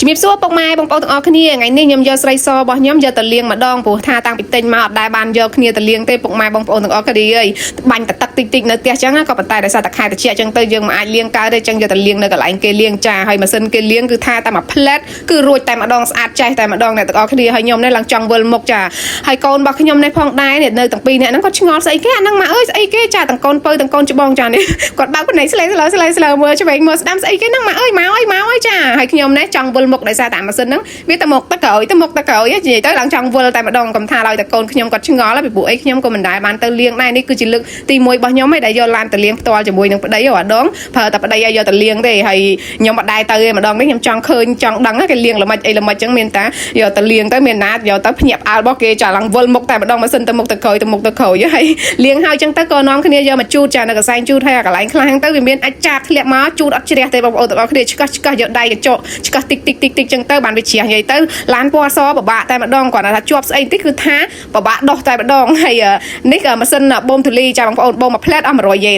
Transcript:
ជំរាបសួរពុកម៉ែបងប្អូនទាំងអស់គ្នាថ្ងៃនេះខ្ញុំយកស្រីសរបស់ខ្ញុំយកទៅលាងម្ដងព្រោះថាតាំងពីទិញមកអត់ដែលបានយកគ្នាទៅលាងទេពុកម៉ែបងប្អូនទាំងអស់គ្នាអើយបាញ់ទឹកតិចតិចនៅផ្ទះចឹងក៏ប៉ុន្តែដោយសារតែខែត្រជាក់ចឹងទៅយើងមិនអាចលាងកើតទេចឹងយកទៅលាងនៅកន្លែងគេលាងចាហើយម៉ាស៊ីនគេលាងគឺថាតែមួយផ្លែតគឺរួចតែម្ដងស្អាតចេះតែម្ដងអ្នកទាំងអស់គ្នាហើយខ្ញុំនេះឡើងចង់វិលមុខចាហើយកូនរបស់ខ្ញុំនេះផងដែរនៅទាំងពីរនាក់ហ្នឹងគាត់ឆ្ងល់ស្អីគេអាហ្នឹងម៉ាអើយស្អីគេចាទាំងកូនពៅទាំងកូនច្បងចានេះគាត់បើកភ្នែកស្លេស្លើមើលឆ្វេងមើលស្ដាំស្អីគេហ្នឹងម៉ាអើយមកអើយចាហើយខ្ញុំនេះចង់វិលមុខដោយសារតែម៉ាស៊ីនហ្នឹងវាទៅមកទឹកក្រោយនិយាយទៅឡើងចង់វិលតែម្ដងកំថាឲ្យតែកូនខ្ញុំគាត់ឆ្ងល់ពីព្រោះអីខ្ញុំក៏មិនដែលបានទៅលាងដែរនេះគឺជាលើកទី1របស់ខ្ញុំឯងដែលយកឡានទៅលាងផ្ទាល់ជាមួយនឹងប្តីអាដងប្រើតែប្តីឲ្យយកទៅលាងទេហើយខ្ញុំអត់ដែរទៅទេម្ដងនេះខ្ញុំចង់ឃើញចង់ដឹងគេលាងល្មិចអីល្មិចចឹងមានតាយកទៅលាងទៅមានណាយកទៅភ្ញាក់ផ្អើលរបស់គេចាឡើងវិលមុខតែម្ដងម៉ាស៊ីនទៅមុខទៅក្រោយហើយលាងហើយចឹងទៅក៏នាំគ្នាយកមកជូតចានៅកន្សែងជូតហើយកន្លែងខ្លះហ្នឹងទៅវាមានអាចចាធ្លាក់មកជូតអត់ជ្រះទេបងប្អូនទាំងអស់គ្នាឆ្កឹះយកដៃកញ្ចក់ឆ្កឹះតិចចឹងទៅបានវាជ្រះនិយាយទៅឡានពណ៌សពិបាកតែម្ដងគាត់ថាជាប់ស្អីតិចគឺថាពិបាកដោះតែម្ដងហើយនេះម៉ាស៊ីនបូមទូលីចាបងប្អូនបូមមួយផ្លែតអស់100 យ៉េន